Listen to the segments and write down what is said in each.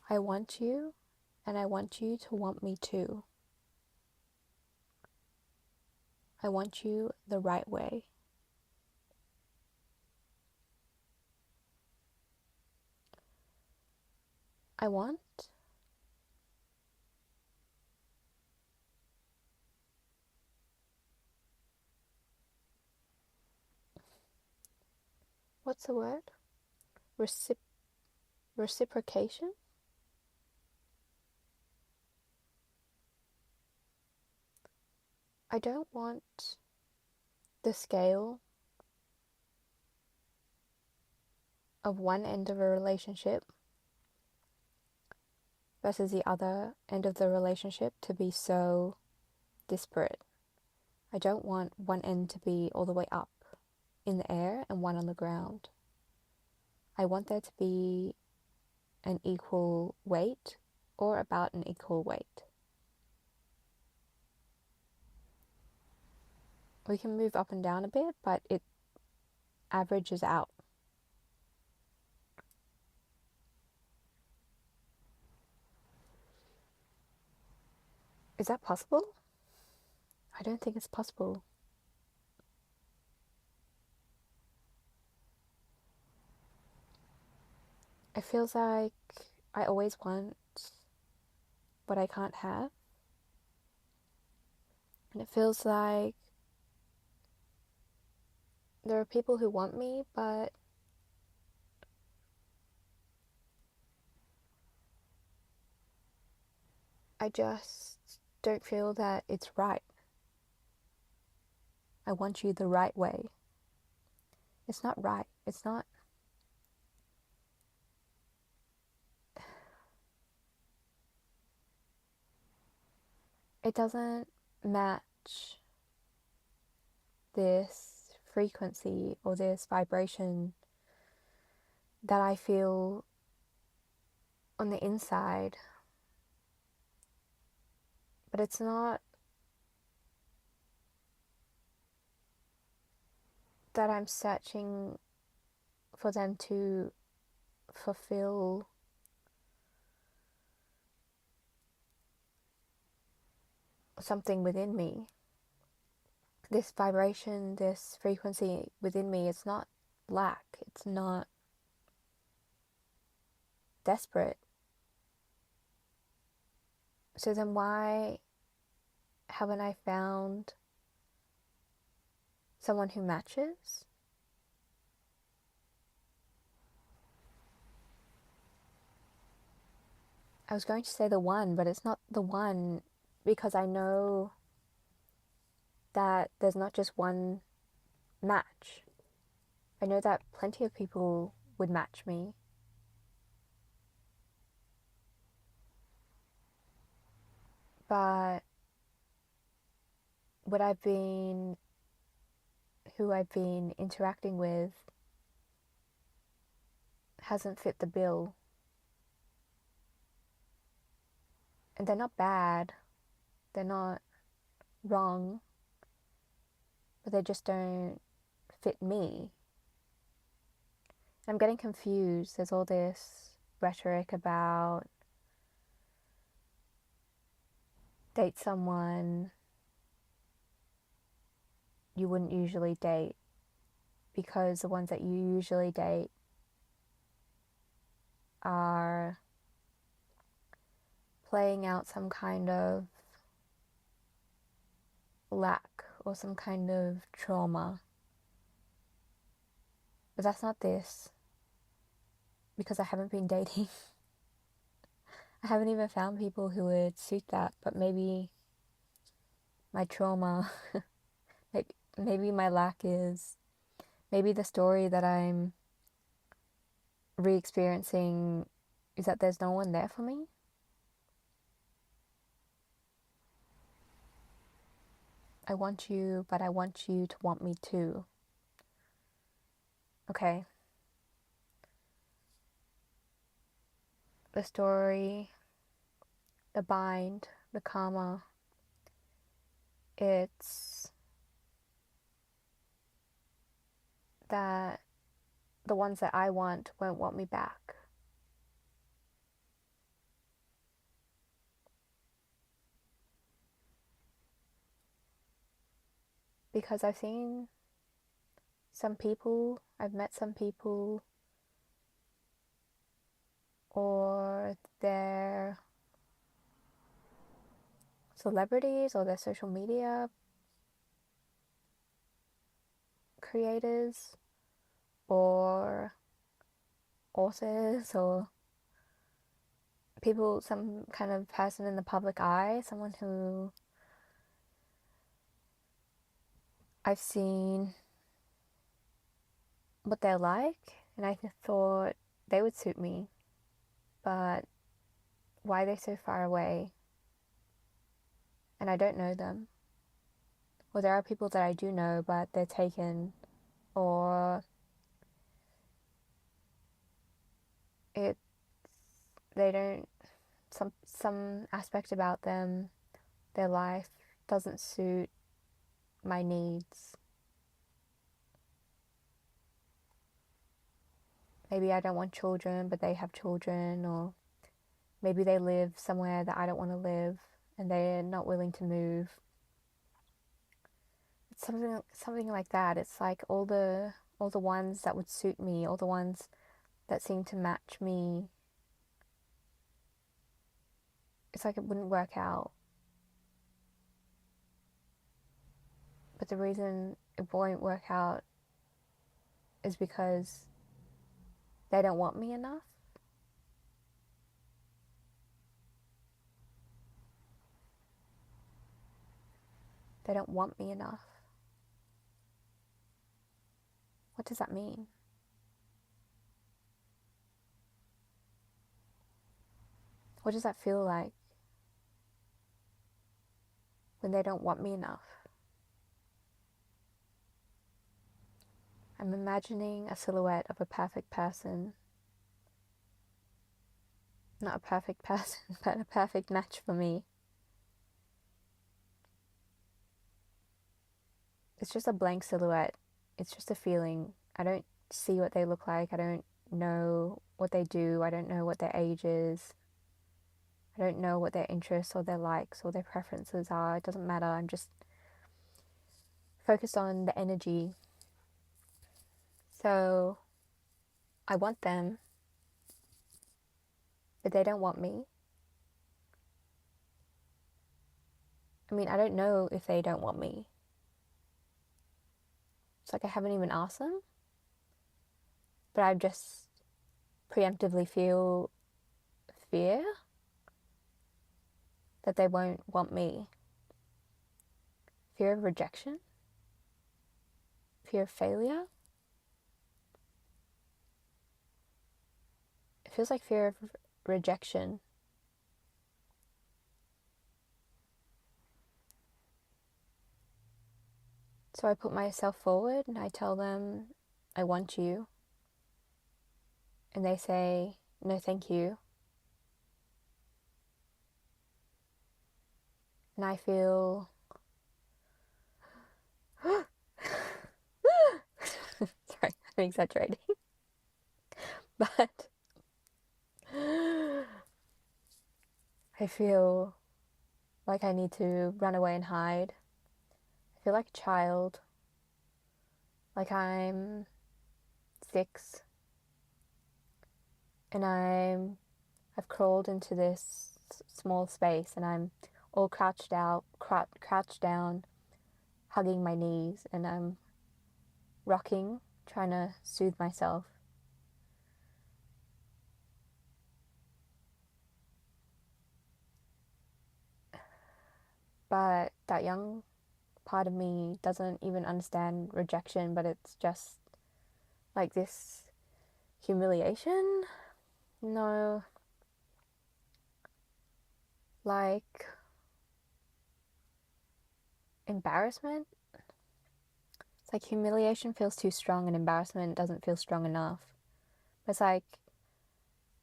I want you, and I want you to want me too. I want you the right way. I want what's the word? Reciprocation? I don't want the scale of one end of a relationship versus the other end of the relationship to be so disparate. I don't want one end to be all the way up in the air and one on the ground. I want there to be an equal weight or about an equal weight. We can move up and down a bit, but it averages out. Is that possible? I don't think it's possible. It feels like I always want what I can't have. And it feels like there are people who want me, but I just don't feel that it's right. I want you the right way. It's not right. It's not. It doesn't match this frequency or this vibration that I feel on the inside. But it's not that I'm searching for them to fulfill something within me. This vibration, this frequency within me, it's not lack, it's not desperate. So then why haven't I found someone who matches? I was going to say the one, but it's not the one because I know that there's not just one match. I know that plenty of people would match me. But who I've been interacting with hasn't fit the bill. And they're not bad, they're not wrong, but they just don't fit me. I'm getting confused. There's all this rhetoric about date someone you wouldn't usually date because the ones that you usually date are playing out some kind of lack or some kind of trauma. But that's not this, because I haven't been dating. I haven't even found people who would suit that, but maybe my trauma, maybe my lack is, maybe the story that I'm re-experiencing is that there's no one there for me. I want you, but I want you to want me too. Okay. The story, the bind, the karma, it's that the ones that I want won't want me back. because I've seen some people, I've met some people, or they're celebrities or they're social media creators or authors or people, some kind of person in the public eye, someone who I've seen what they're like, and I thought they would suit me, but why are they so far away? And I don't know them. Or there are people that I do know, but they're taken, or it they don't, some aspect about them, their life doesn't suit my needs. Maybe I don't want children, but they have children, or maybe they live somewhere that I don't want to live and they're not willing to move. It's something like that. It's like all the ones that would suit me, all the ones that seem to match me. It's like it wouldn't work out. But the reason it won't work out is because they don't want me enough. They don't want me enough. What does that mean? What does that feel like when they don't want me enough? I'm imagining a silhouette of a perfect person. Not a perfect person, but a perfect match for me. It's just a blank silhouette. It's just a feeling. I don't see what they look like. I don't know what they do. I don't know what their age is. I don't know what their interests or their likes or their preferences are. It doesn't matter. I'm just focused on the energy. So I want them, but they don't want me. I mean, I don't know if they don't want me. It's like I haven't even asked them, but I just preemptively feel fear that they won't want me. Fear of rejection, fear of failure. It feels like fear of rejection. So I put myself forward and I tell them, I want you. And they say, no, thank you. And I feel, sorry, I'm exaggerating. But I feel like I need to run away and hide. I feel like a child, like I'm 6 and I've crawled into this small space and I'm all crouched down, hugging my knees, and I'm rocking, trying to soothe myself. But that young part of me doesn't even understand rejection, but it's just like this humiliation. No, like embarrassment. It's like humiliation feels too strong and embarrassment doesn't feel strong enough. But it's like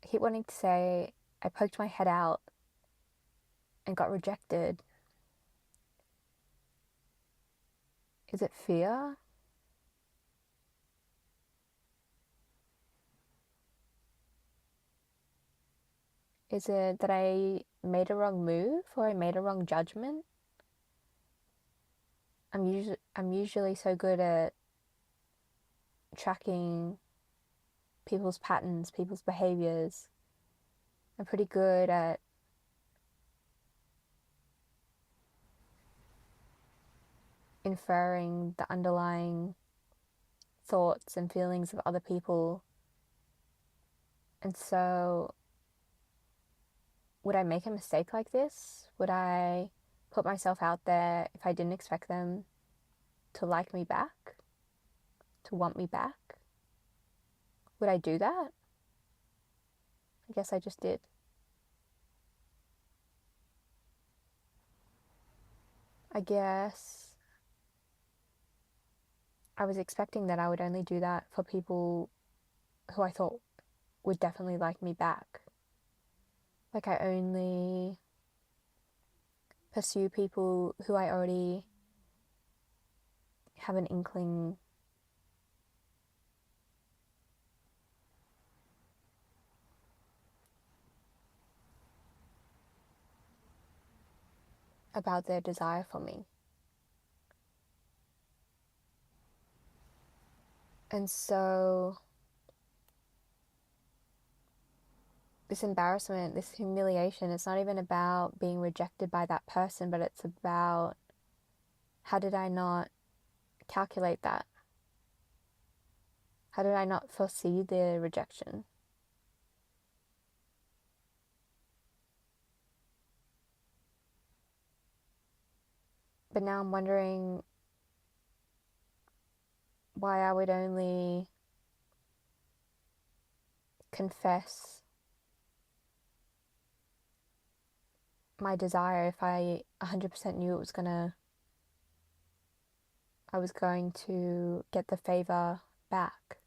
I keep wanting to say I poked my head out and got rejected. Is it fear? Is it that I made a wrong move or I made a wrong judgment? I'm usually so good at tracking people's patterns, people's behaviors. I'm pretty good at inferring the underlying thoughts and feelings of other people. And so, would I make a mistake like this? Would I put myself out there if I didn't expect them to like me back, to want me back? Would I do that? I guess I just did. I guess I was expecting that I would only do that for people who I thought would definitely like me back. Like, I only pursue people who I already have an inkling about their desire for me. And so, this embarrassment, this humiliation, it's not even about being rejected by that person, but it's about how did I not calculate that? How did I not foresee the rejection? But now I'm wondering why I would only confess my desire if I 100% knew I was going to get the favor back.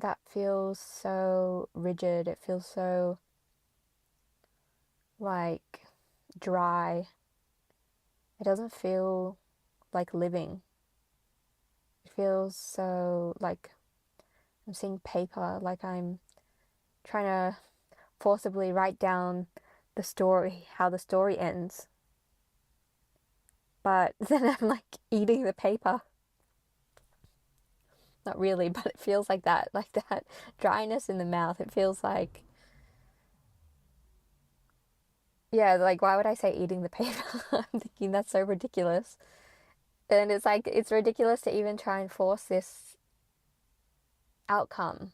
That feels so rigid. It feels so like dry. It doesn't feel like living. It feels so like I'm seeing paper, like I'm trying to forcibly write down the story, how the story ends. But then I'm like eating the paper. Not really, but it feels like that dryness in the mouth. It feels like, yeah, like why would I say eating the paper? I'm thinking that's so ridiculous. And it's like, it's ridiculous to even try and force this outcome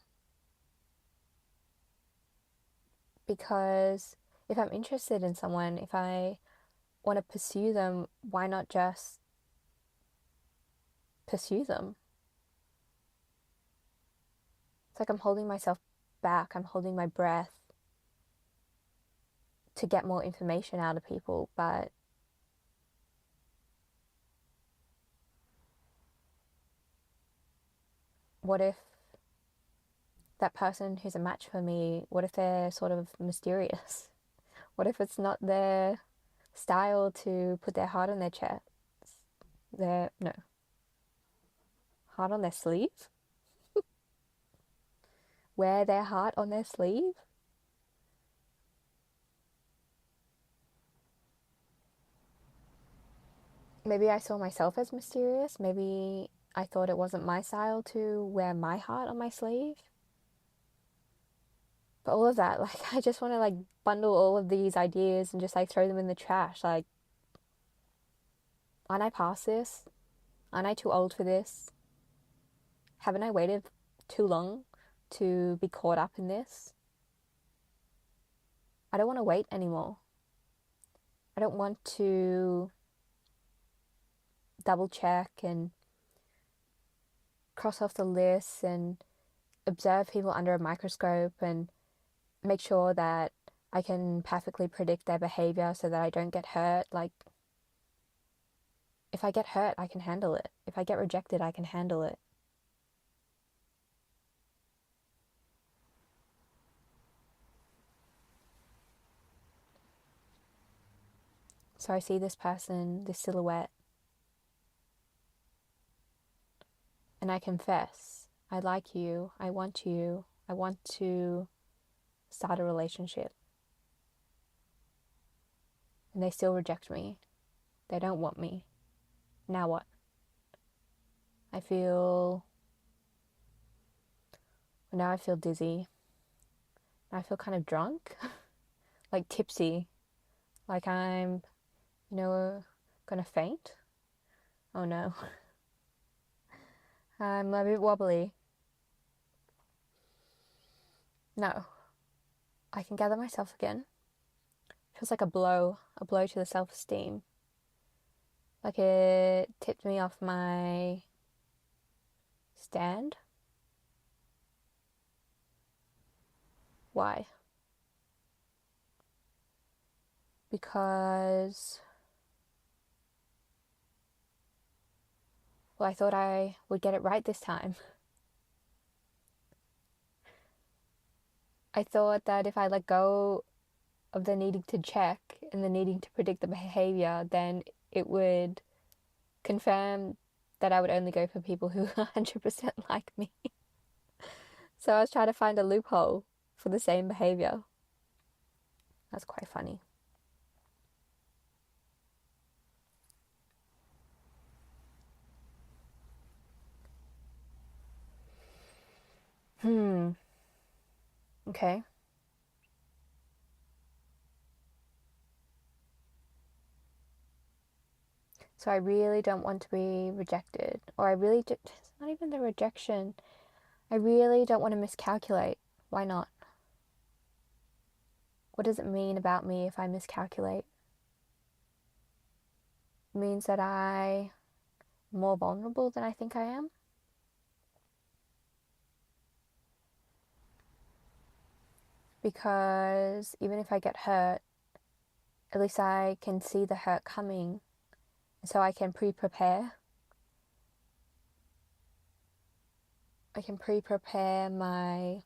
because if I'm interested in someone, if I want to pursue them, why not just pursue them? It's like I'm holding myself back, I'm holding my breath to get more information out of people, but what if that person who's a match for me, what if they're sort of mysterious? What if it's not their style to put their heart on their chest? Their, no, heart on their sleeve? Wear their heart on their sleeve? Maybe I saw myself as mysterious. Maybe I thought it wasn't my style to wear my heart on my sleeve. But all of that, like, I just want to, like, bundle all of these ideas and just, like, throw them in the trash. Like, aren't I past this? Aren't I too old for this? Haven't I waited too long to be caught up in this? I don't want to wait anymore. I don't want to double check and cross off the list and observe people under a microscope and make sure that I can perfectly predict their behavior so that I don't get hurt. Like, if I get hurt, I can handle it. If I get rejected, I can handle it. So I see this person, this silhouette, and I confess, I like you, I want you, I want to start a relationship. And they still reject me. They don't want me. Now what? I feel. Now I feel dizzy. I feel kind of drunk, like tipsy, like I'm, gonna faint. Oh no. I'm a bit wobbly. No, I can gather myself again. Feels like a blow to the self-esteem. Like it tipped me off my stand. Why? Because, well, I thought I would get it right this time. I thought that if I let go of the needing to check and the needing to predict the behavior, then it would confirm that I would only go for people who 100% like me. So I was trying to find a loophole for the same behavior. That's quite funny. Okay. So I really don't want to be rejected. Or I really do. It's not even the rejection. I really don't want to miscalculate. Why not? What does it mean about me if I miscalculate? It means that I'm more vulnerable than I think I am. Because even if I get hurt, at least I can see the hurt coming, so I can pre-prepare. I can pre-prepare my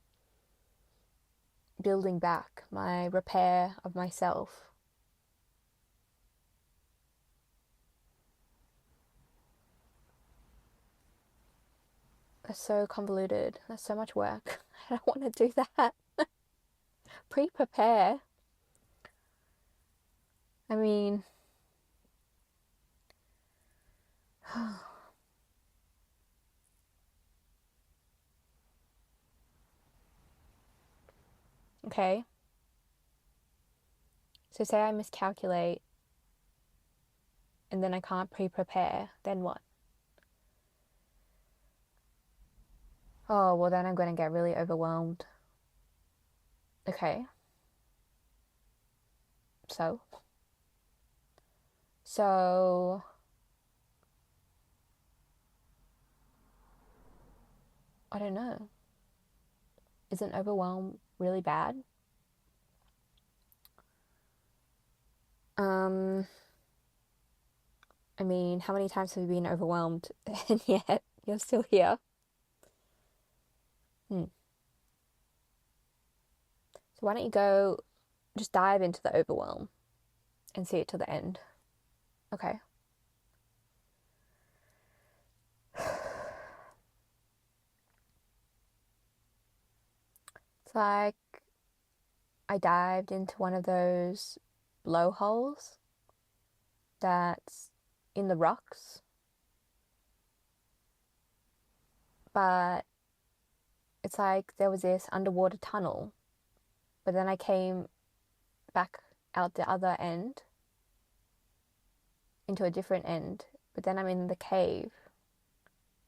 building back, my repair of myself. That's so convoluted. That's so much work. I don't want to do that. Pre-prepare. I mean, okay. So say I miscalculate and then I can't pre-prepare, then what? Oh, well then I'm going to get really overwhelmed. Okay. So I don't know. Isn't overwhelm really bad? Um, I mean, how many times have you been overwhelmed and yet you're still here? So why don't you go just dive into the overwhelm and see it to the end? Okay. It's like I dived into one of those blowholes that's in the rocks, but it's like there was this underwater tunnel, but then I came back out the other end into a different end, but then I'm in the cave,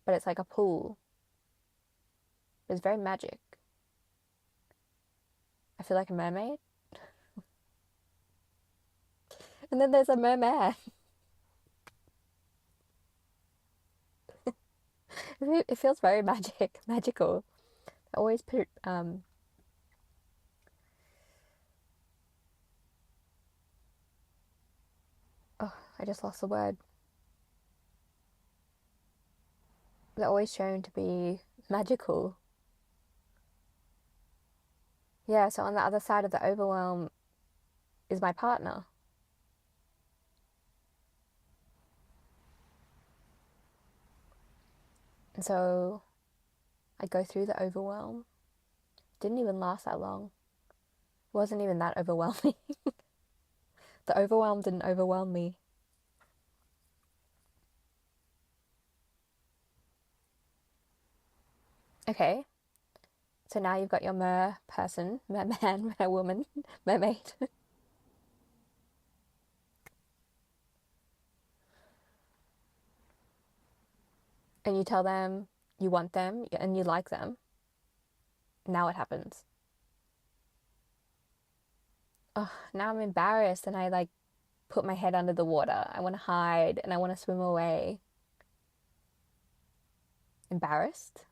but it's like a pool. It's very magic. I feel like a mermaid. And then there's a merman. It feels very magical. I always put oh, I just lost the word. They're always shown to be magical. Yeah, so on the other side of the overwhelm is my partner. And so I go through the overwhelm. Didn't even last that long. It wasn't even that overwhelming. The overwhelm didn't overwhelm me. Okay, so now you've got your mer person, merman, merwoman, mermaid. And you tell them you want them and you like them. Now what happens? Oh, now I'm embarrassed and I like put my head under the water. I want to hide and I want to swim away. Embarrassed?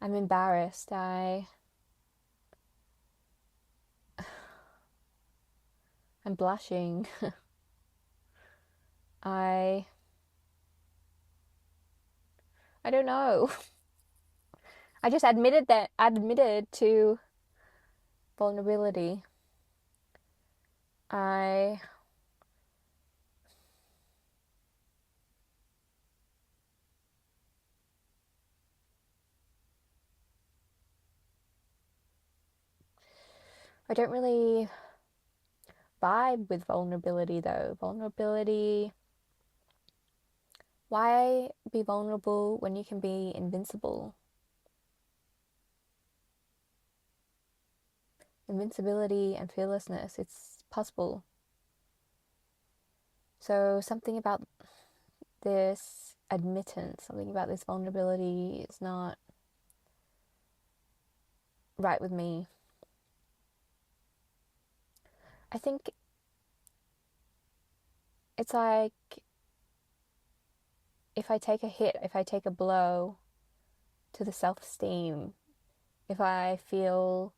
I'm embarrassed. I'm blushing. I I don't know. I just admitted to vulnerability. I I don't really vibe with vulnerability though. Vulnerability, why be vulnerable when you can be invincible? Invincibility and fearlessness, it's possible. So something about this admittance, something about this vulnerability is not right with me. I think it's like if I take a hit, if I take a blow to the self esteem, if I feel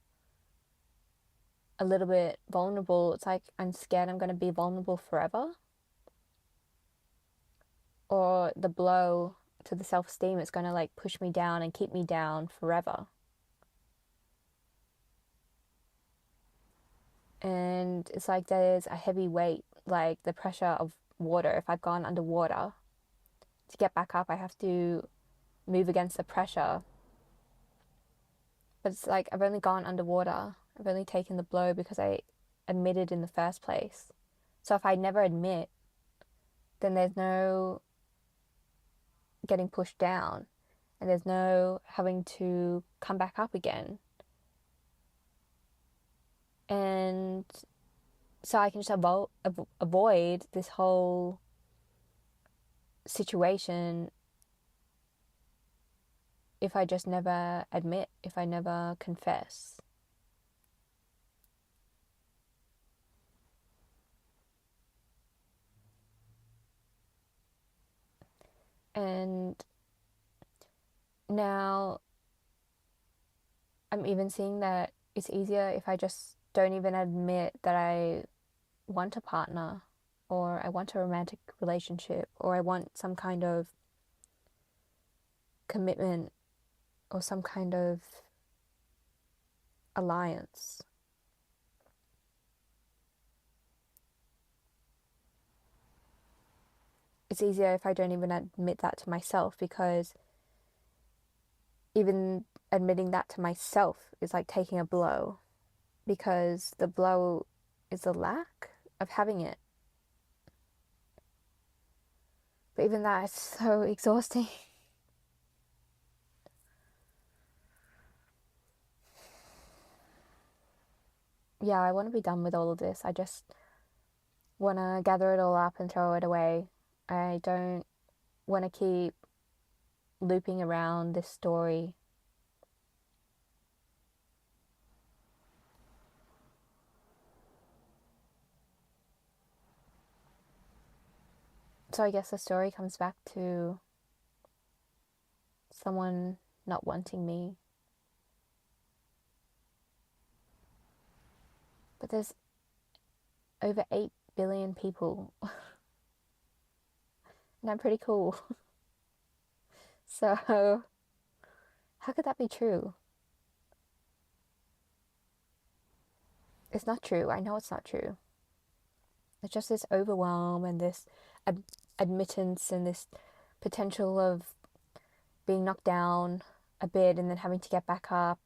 a little bit vulnerable, it's like I'm scared I'm going to be vulnerable forever. Or the blow to the self esteem is going to like push me down and keep me down forever. And it's like there's a heavy weight, like the pressure of water. If I've gone underwater, to get back up, I have to move against the pressure. But it's like I've only gone underwater. I've only taken the blow because I admitted in the first place. So if I never admit, then there's no getting pushed down and there's no having to come back up again. And so I can just avoid this whole situation if I just never admit, if I never confess. And now I'm even seeing that it's easier if I just don't even admit that I want a partner or I want a romantic relationship or I want some kind of commitment or some kind of alliance. It's easier if I don't even admit that to myself because even admitting that to myself is like taking a blow because the blow is the lack of having it. But even that is so exhausting. Yeah, I want to be done with all of this. I just want to gather it all up and throw it away. I don't want to keep looping around this story. So I guess the story comes back to someone not wanting me. But there's over 8 billion people, and I'm pretty cool. So, how could that be true? It's not true. I know it's not true. It's just this overwhelm and this ad- admittance and this potential of being knocked down a bit and then having to get back up.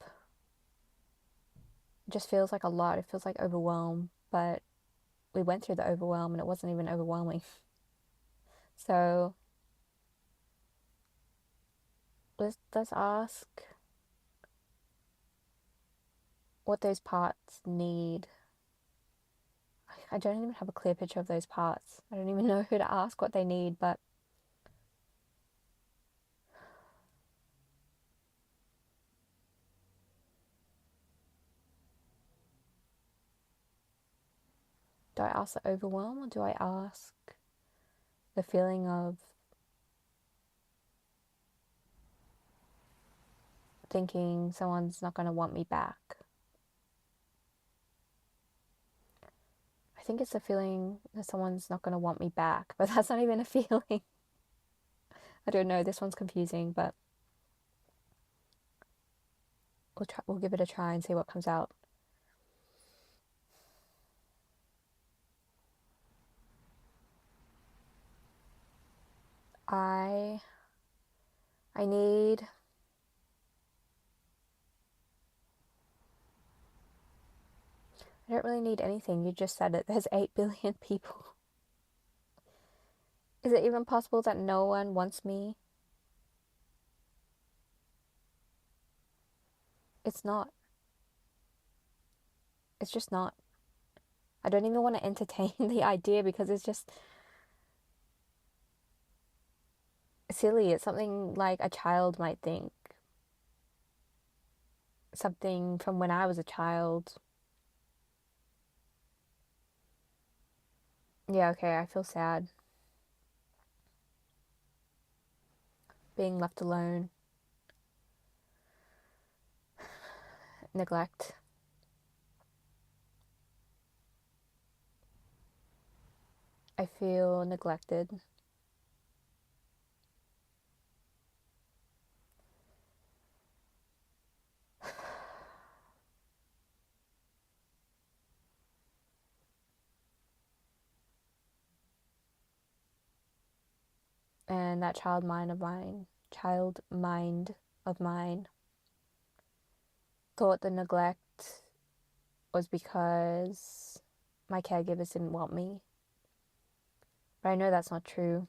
It just feels like a lot. It feels like overwhelm, but we went through the overwhelm and it wasn't even overwhelming. So let's ask what those parts need. I don't even have a clear picture of those parts. I don't even know who to ask what they need, but do I ask the overwhelm or do I ask the feeling of thinking someone's not going to want me back? I think it's a feeling that someone's not going to want me back, but that's not even a feeling. I don't know, this one's confusing, but we'll give it a try and see what comes out. I need I don't really need anything. You just said it. There's 8 billion people. Is it even possible that no one wants me? It's not. It's just not. I don't even want to entertain the idea because it's just silly. It's something like a child might think. Something from when I was a child. Yeah, okay, I feel sad. Being left alone. Neglect. I feel neglected. And that child mind of mine, thought the neglect was because my caregivers didn't want me. But I know that's not true.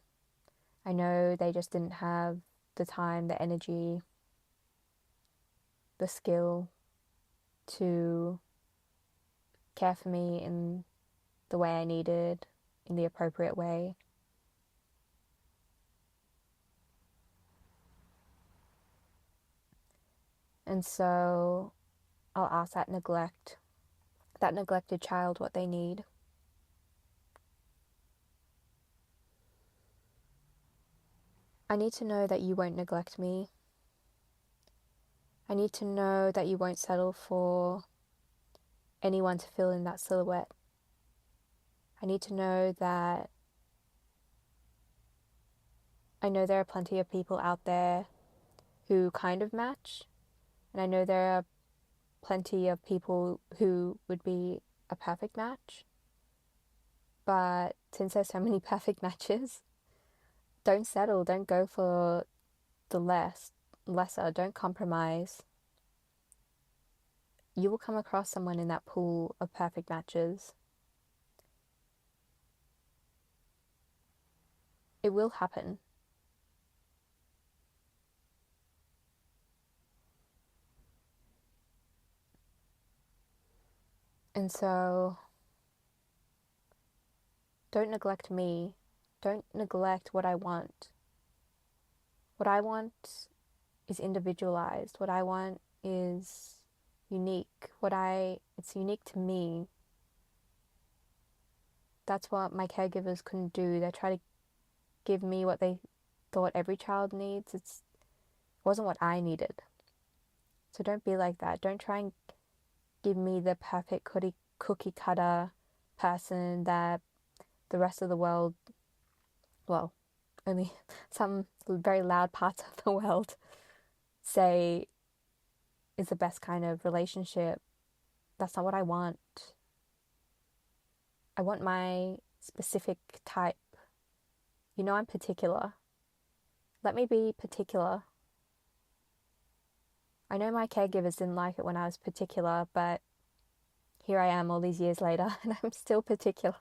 I know they just didn't have the time, the energy, the skill to care for me in the way I needed, in the appropriate way. And so I'll ask that neglected child what they need. I need to know that you won't neglect me. I need to know that you won't settle for anyone to fill in that silhouette. I need to know that I know there are plenty of people out there who kind of match, and I know there are plenty of people who would be a perfect match. But since there's so many perfect matches, don't settle, don't go for the lesser, don't compromise. You will come across someone in that pool of perfect matches. It will happen. And so don't neglect me. Don't neglect what I want. What I want is individualized. What I want is unique. It's unique to me. That's what my caregivers couldn't do. They try to give me what they thought every child needs. It wasn't what I needed. So don't be like that. Don't try and give me the perfect cookie cutter person that the rest of the world, well, only some very loud parts of the world say is the best kind of relationship. That's not what I want. I want my specific type. You know, I'm particular. Let me be particular. I know my caregivers didn't like it when I was particular, but here I am all these years later and I'm still particular.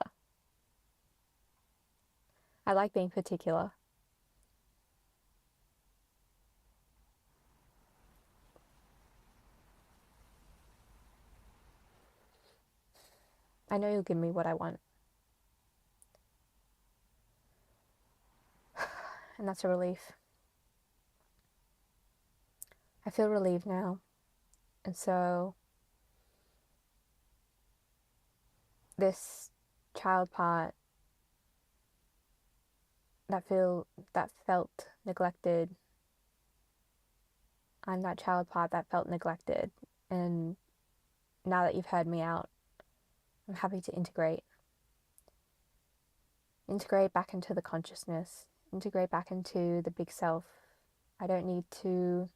I like being particular. I know you'll give me what I want. And that's a relief. I feel relieved now. And so this child part that felt neglected, I'm that child part that felt neglected. And now that you've heard me out, I'm happy to integrate back into the consciousness, integrate back into the big self. I don't need to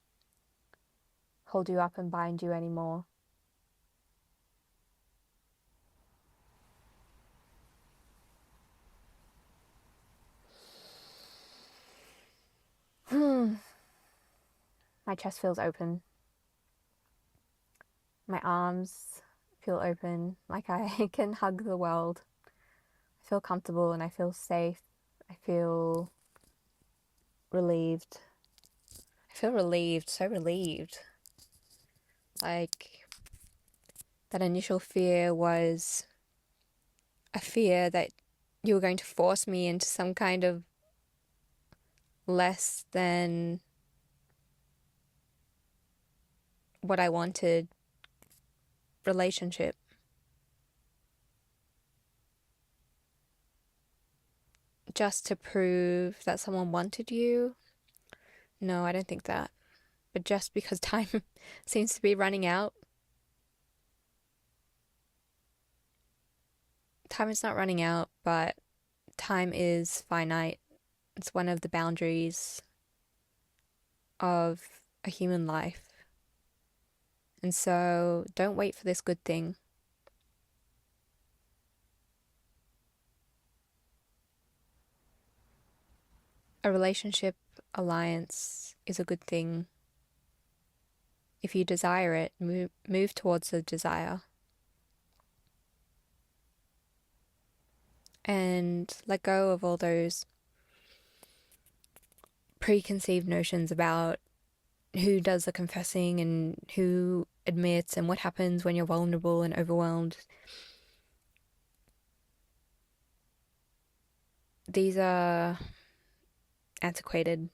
hold you up and bind you anymore. My chest feels open. My arms feel open, like I can hug the world. I feel comfortable and I feel safe. I feel relieved. I feel relieved, so relieved. Like, that initial fear was a fear that you were going to force me into some kind of less than what I wanted relationship. Just to prove that someone wanted you. No, I don't think that. But just because time seems to be running out. Time is not running out, but time is finite. It's one of the boundaries of a human life. And so don't wait for this good thing. A relationship alliance is a good thing. If you desire it, move towards the desire. And let go of all those preconceived notions about who does the confessing and who admits and what happens when you're vulnerable and overwhelmed. These are antiquated.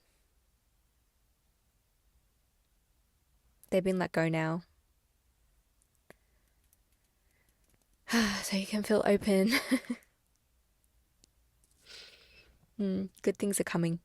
They've been let go now. So you can feel open. Good things are coming.